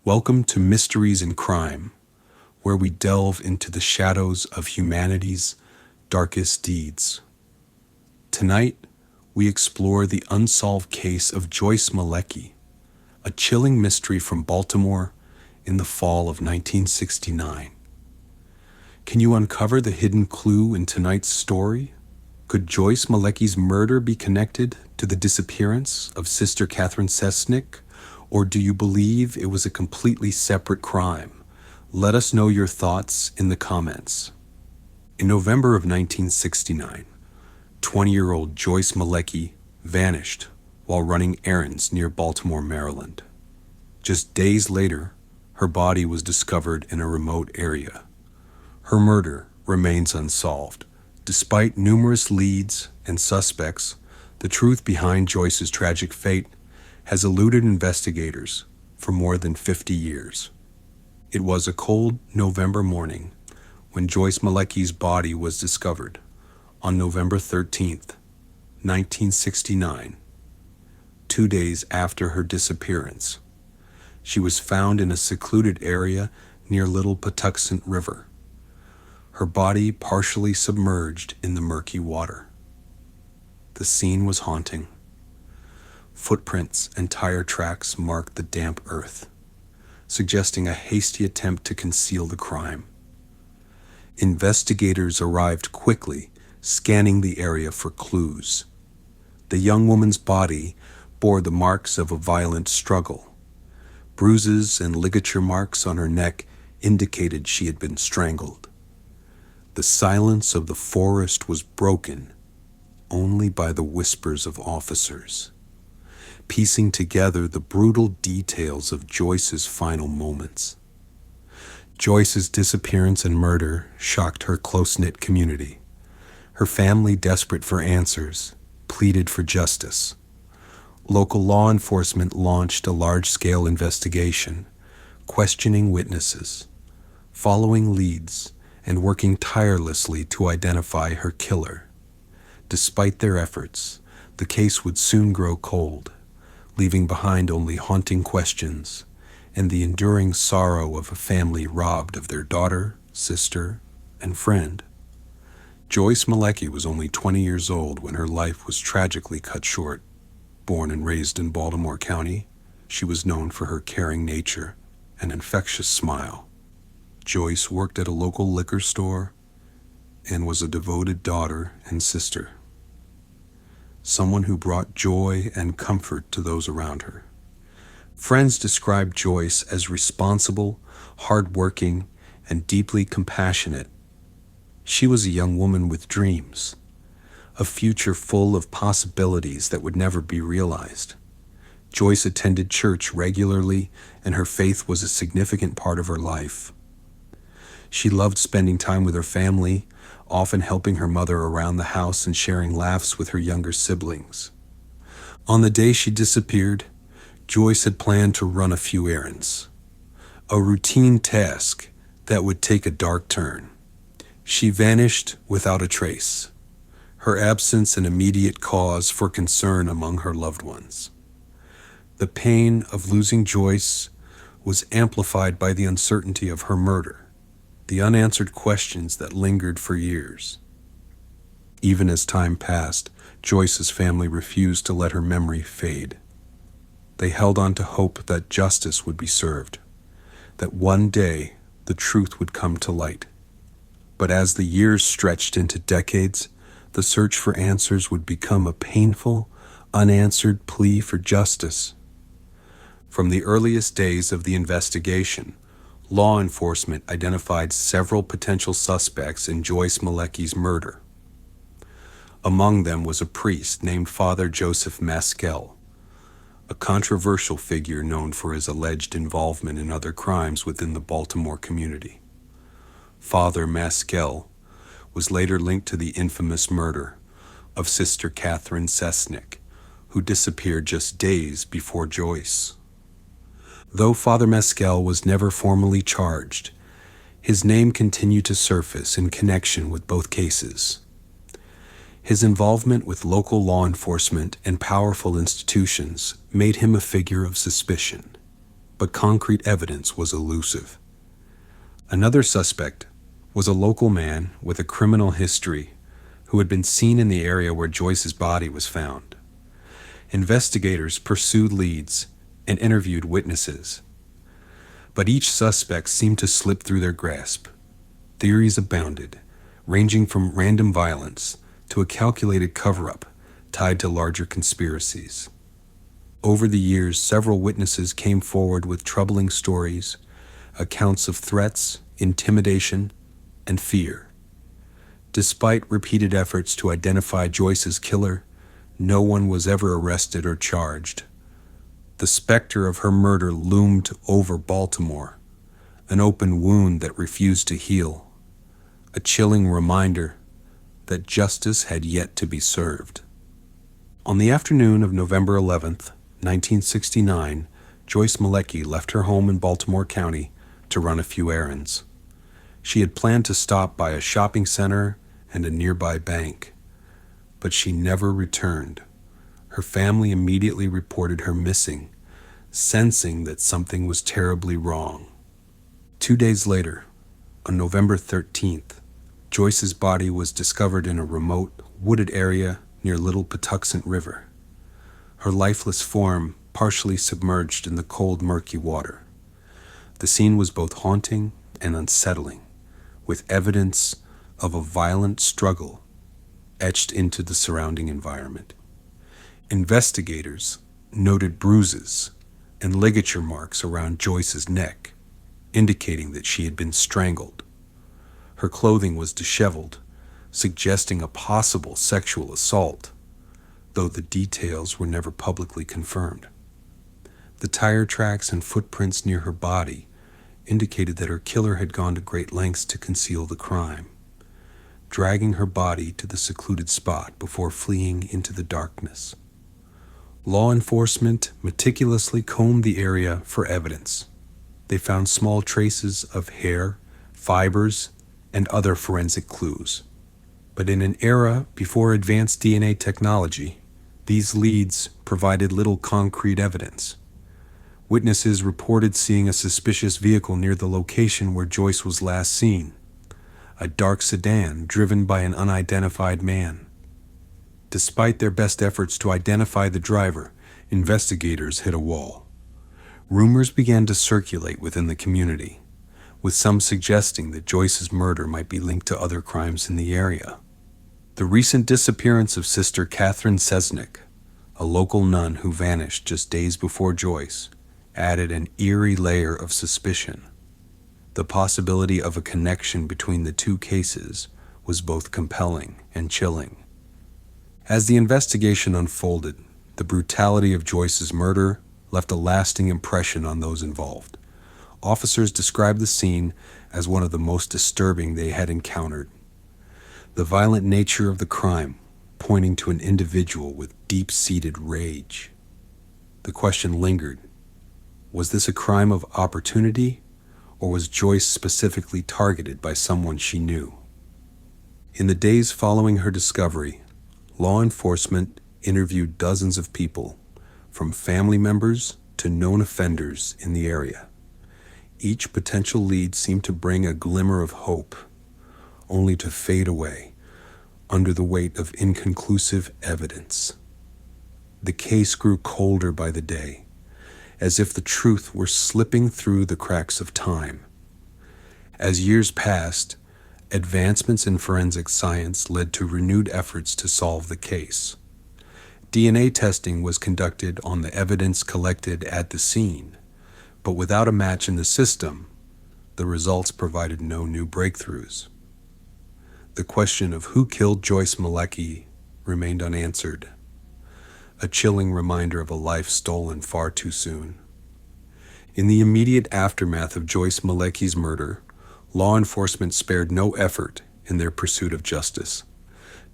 Welcome to Mysteries in Crime, where we delve into the shadows of humanity's darkest deeds. Tonight, we explore the unsolved case of Joyce Malecki, a chilling mystery from Baltimore in the fall of 1969. Can you uncover the hidden clue in tonight's story? Could Joyce Malecki's murder be connected to the disappearance of Sister Catherine Cesnik, or do you believe it was a completely separate crime? Let us know your thoughts in the comments. In November of 1969, 20-year-old Joyce Malecki vanished while running errands near Baltimore, Maryland. Just days later, her body was discovered in a remote area. Her murder remains unsolved. Despite numerous leads and suspects, the truth behind Joyce's tragic fate has eluded investigators for more than 50 years. It was a cold November morning when Joyce Malecki's body was discovered on November 13th, 1969, 2 days after her disappearance. She was found in a secluded area near Little Patuxent River, her body partially submerged in the murky water. The scene was haunting. Footprints and tire tracks marked the damp earth, suggesting a hasty attempt to conceal the crime. Investigators arrived quickly, scanning the area for clues. The young woman's body bore the marks of a violent struggle. Bruises and ligature marks on her neck indicated she had been strangled. The silence of the forest was broken only by the whispers of officers, piecing together the brutal details of Joyce's final moments. Joyce's disappearance and murder shocked her close-knit community. Her family, desperate for answers, pleaded for justice. Local law enforcement launched a large-scale investigation, questioning witnesses, following leads, and working tirelessly to identify her killer. Despite their efforts, the case would soon grow cold, leaving behind only haunting questions and the enduring sorrow of a family robbed of their daughter, sister, and friend. Joyce Malecki was only 20 years old when her life was tragically cut short. Born and raised in Baltimore County, she was known for her caring nature and infectious smile. Joyce worked at a local liquor store and was a devoted daughter and sister, someone who brought joy and comfort to those around her. Friends described Joyce as responsible, hardworking, and deeply compassionate. She was a young woman with dreams, a future full of possibilities that would never be realized. Joyce attended church regularly, and her faith was a significant part of her life. She loved spending time with her family, often helping her mother around the house and sharing laughs with her younger siblings. On the day she disappeared, Joyce had planned to run a few errands, a routine task that would take a dark turn. She vanished without a trace, her absence an immediate cause for concern among her loved ones. The pain of losing Joyce was amplified by the uncertainty of her murder, the unanswered questions that lingered for years. Even as time passed, Joyce's family refused to let her memory fade. They held on to hope that justice would be served, that one day the truth would come to light. But as the years stretched into decades, the search for answers would become a painful, unanswered plea for justice. From the earliest days of the investigation, law enforcement identified several potential suspects in Joyce Malecki's murder. Among them was a priest named Father Joseph Maskell, a controversial figure known for his alleged involvement in other crimes within the Baltimore community. Father Maskell was later linked to the infamous murder of Sister Catherine Cesnik, who disappeared just days before Joyce. Though Father Maskell was never formally charged, his name continued to surface in connection with both cases. His involvement with local law enforcement and powerful institutions made him a figure of suspicion. but concrete evidence was elusive. Another suspect was a local man with a criminal history who had been seen in the area where Joyce's body was found. Investigators pursued leads and interviewed witnesses, but each suspect seemed to slip through their grasp. Theories abounded, ranging from random violence to a calculated cover-up tied to larger conspiracies. Over the years, several witnesses came forward with troubling stories, accounts of threats, intimidation, and fear. Despite repeated efforts to identify Joyce's killer, no one was ever arrested or charged. The specter of her murder loomed over Baltimore, an open wound that refused to heal, a chilling reminder that justice had yet to be served. On the afternoon of November 11th, 1969, Joyce Malecki left her home in Baltimore County to run a few errands. She had planned to stop by a shopping center and a nearby bank, but she never returned. Her family immediately reported her missing, sensing that something was terribly wrong. 2 days later, on November 13th, Joyce's body was discovered in a remote, wooded area near Little Patuxent River, her lifeless form partially submerged in the cold, murky water. The scene was both haunting and unsettling, with evidence of a violent struggle etched into the surrounding environment. Investigators noted bruises and ligature marks around Joyce's neck, indicating that she had been strangled. Her clothing was disheveled, suggesting a possible sexual assault, though the details were never publicly confirmed. The tire tracks and footprints near her body indicated that her killer had gone to great lengths to conceal the crime, dragging her body to the secluded spot before fleeing into the darkness. Law enforcement meticulously combed the area for evidence. They found small traces of hair, fibers, and other forensic clues. But in an era before advanced DNA technology, these leads provided little concrete evidence. Witnesses reported seeing a suspicious vehicle near the location where Joyce was last seen, a dark sedan driven by an unidentified man. Despite their best efforts to identify the driver, investigators hit a wall. Rumors began to circulate within the community, with some suggesting that Joyce's murder might be linked to other crimes in the area. The recent disappearance of Sister Catherine Cesnik, a local nun who vanished just days before Joyce, added an eerie layer of suspicion. The possibility of a connection between the two cases was both compelling and chilling. As the investigation unfolded, the brutality of Joyce's murder left a lasting impression on those involved. Officers described the scene as one of the most disturbing they had encountered. The violent nature of the crime pointing to an individual with deep-seated rage. The question lingered: was this a crime of opportunity, or was Joyce specifically targeted by someone she knew? In the days following her discovery, law enforcement interviewed dozens of people, from family members to known offenders in the area. Each potential lead seemed to bring a glimmer of hope, only to fade away under the weight of inconclusive evidence. The case grew colder by the day, as if the truth were slipping through the cracks of time. As years passed, advancements in forensic science led to renewed efforts to solve the case. DNA testing was conducted on the evidence collected at the scene, but without a match in the system, the results provided no new breakthroughs. The question of who killed Joyce Malecki remained unanswered, a chilling reminder of a life stolen far too soon. In the immediate aftermath of Joyce Malecki's murder, law enforcement spared no effort in their pursuit of justice.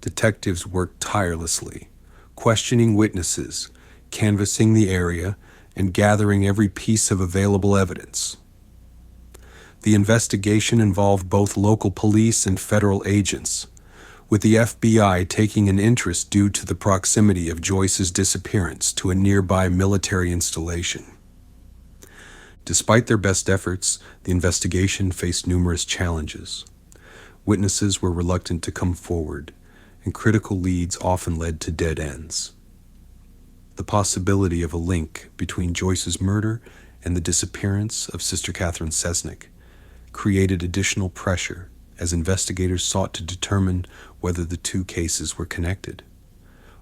Detectives worked tirelessly, questioning witnesses, canvassing the area, and gathering every piece of available evidence. The investigation involved both local police and federal agents, with the FBI taking an interest due to the proximity of Joyce's disappearance to a nearby military installation. Despite their best efforts, the investigation faced numerous challenges. Witnesses were reluctant to come forward, and critical leads often led to dead ends. The possibility of a link between Joyce's murder and the disappearance of Sister Catherine Cesnik created additional pressure as investigators sought to determine whether the two cases were connected.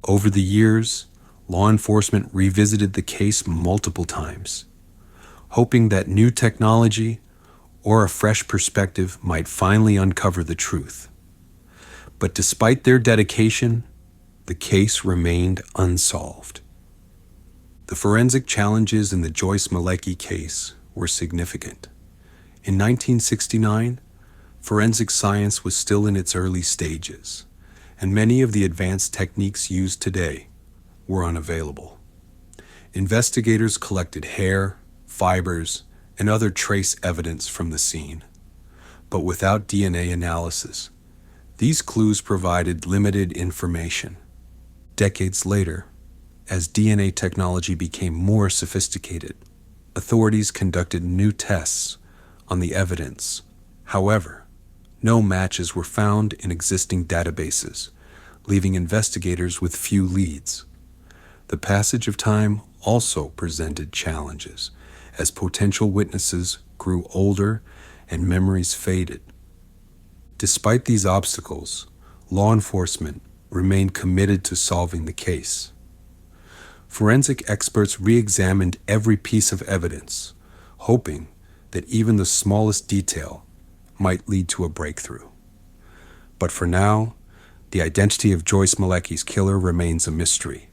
Over the years, law enforcement revisited the case multiple times, hoping that new technology or a fresh perspective might finally uncover the truth. But despite their dedication, the case remained unsolved. The forensic challenges in the Joyce Malecki case were significant. In 1969, forensic science was still in its early stages, and many of the advanced techniques used today were unavailable. Investigators collected hair, fibers, and other trace evidence from the scene. But without DNA analysis, these clues provided limited information. Decades later, as DNA technology became more sophisticated, authorities conducted new tests on the evidence. However, no matches were found in existing databases, leaving investigators with few leads. The passage of time also presented challenges, as potential witnesses grew older and memories faded. Despite these obstacles, law enforcement remained committed to solving the case. Forensic experts re-examined every piece of evidence, hoping that even the smallest detail might lead to a breakthrough. But for now, the identity of Joyce Malecki's killer remains a mystery,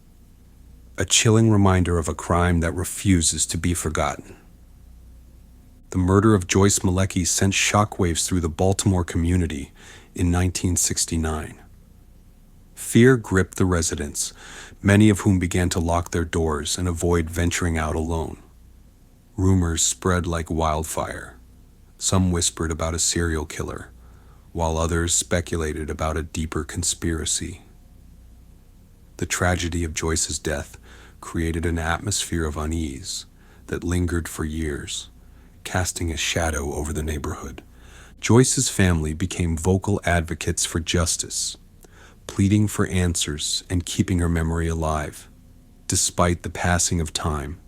a chilling reminder of a crime that refuses to be forgotten. The murder of Joyce Malecki sent shockwaves through the Baltimore community in 1969. Fear gripped the residents, many of whom began to lock their doors and avoid venturing out alone. Rumors spread like wildfire. Some whispered about a serial killer, while others speculated about a deeper conspiracy. The tragedy of Joyce's death created an atmosphere of unease that lingered for years, casting a shadow over the neighborhood. Joyce's family became vocal advocates for justice, pleading for answers and keeping her memory alive. Despite the passing of time,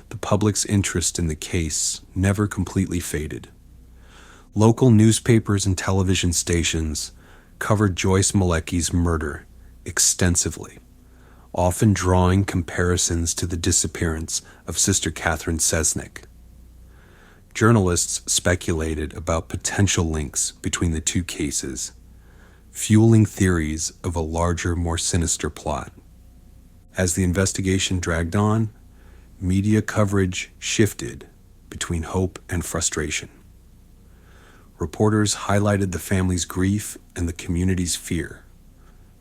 the public's interest in the case never completely faded. Local newspapers and television stations covered Joyce Malecki's murder extensively, often drawing comparisons to the disappearance of Sister Catherine Cesnik. Journalists speculated about potential links between the two cases, fueling theories of a larger, more sinister plot. As the investigation dragged on, media coverage shifted between hope and frustration. Reporters highlighted the family's grief and the community's fear,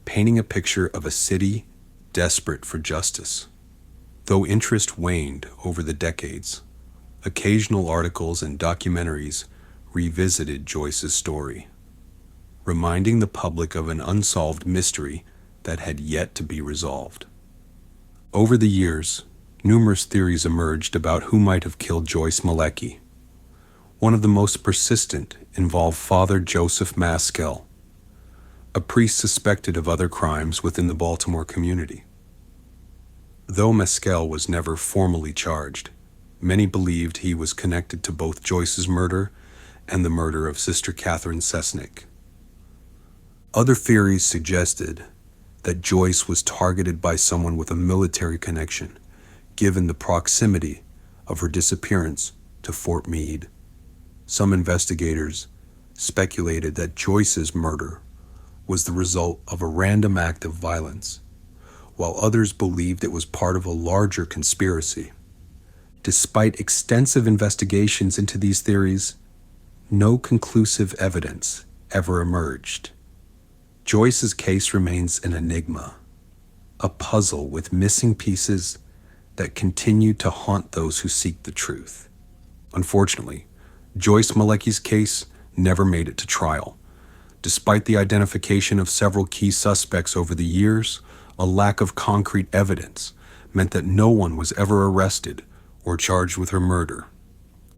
painting a picture of a city desperate for justice. Though interest waned over the decades, occasional articles and documentaries revisited Joyce's story, reminding the public of an unsolved mystery that had yet to be resolved. Over the years, numerous theories emerged about who might have killed Joyce Malecki. One of the most persistent involved Father Joseph Maskell, a priest suspected of other crimes within the Baltimore community. Though Maskell was never formally charged, many believed he was connected to both Joyce's murder and the murder of Sister Catherine Cesnik. Other theories suggested that Joyce was targeted by someone with a military connection, given the proximity of her disappearance to Fort Meade. Some investigators speculated that Joyce's murder was the result of a random act of violence, while others believed it was part of a larger conspiracy. Despite extensive investigations into these theories, no conclusive evidence ever emerged. Joyce's case remains an enigma, a puzzle with missing pieces that continue to haunt those who seek the truth. Unfortunately, Joyce Malecki's case never made it to trial. Despite the identification of several key suspects over the years, a lack of concrete evidence meant that no one was ever arrested or charged with her murder.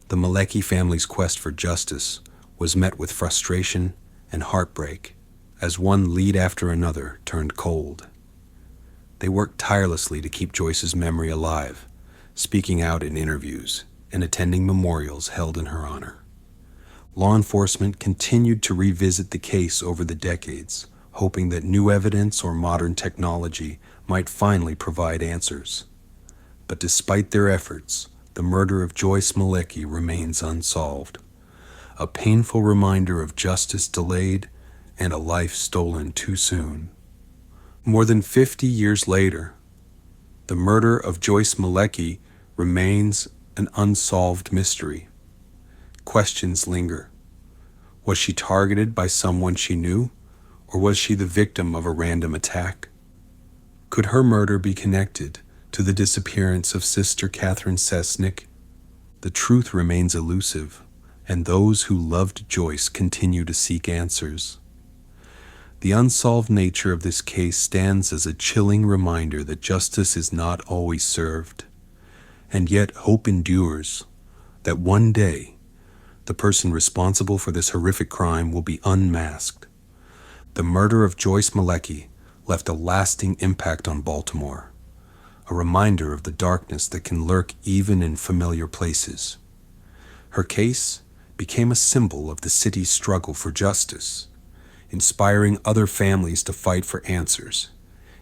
The Malecki family's quest for justice was met with frustration and heartbreak as one lead after another turned cold. They worked tirelessly to keep Joyce's memory alive, speaking out in interviews and attending memorials held in her honor. Law enforcement continued to revisit the case over the decades, hoping that new evidence or modern technology might finally provide answers. But despite their efforts, the murder of Joyce Malecki remains unsolved, a painful reminder of justice delayed and a life stolen too soon. More than 50 years later, the murder of Joyce Malecki remains an unsolved mystery. Questions linger. Was she targeted by someone she knew, or was she the victim of a random attack? Could her murder be connected to the disappearance of Sister Catherine Cesnik? The truth remains elusive, and those who loved Joyce continue to seek answers. The unsolved nature of this case stands as a chilling reminder that justice is not always served, and yet hope endures that one day the person responsible for this horrific crime will be unmasked. The murder of Joyce Malecki left a lasting impact on Baltimore, a reminder of the darkness that can lurk even in familiar places. Her case became a symbol of the city's struggle for justice, inspiring other families to fight for answers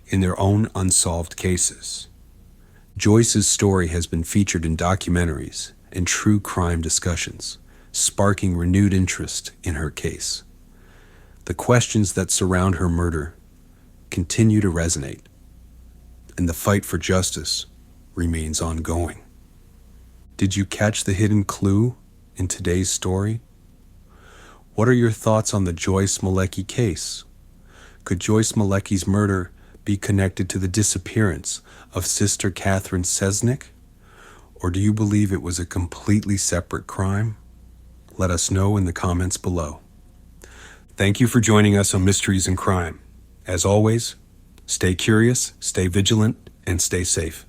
in their own unsolved cases. Joyce's story has been featured in documentaries and true crime discussions, sparking renewed interest in her case. The questions that surround her murder continue to resonate, and the fight for justice remains ongoing. Did you catch the hidden clue in today's story? What are your thoughts on the Joyce Malecki case? Could Joyce Malecki's murder be connected to the disappearance of Sister Catherine Cesnik? Or do you believe it was a completely separate crime? Let us know in the comments below. Thank you for joining us on Mysteries in Crime. As always, stay curious, stay vigilant, and stay safe.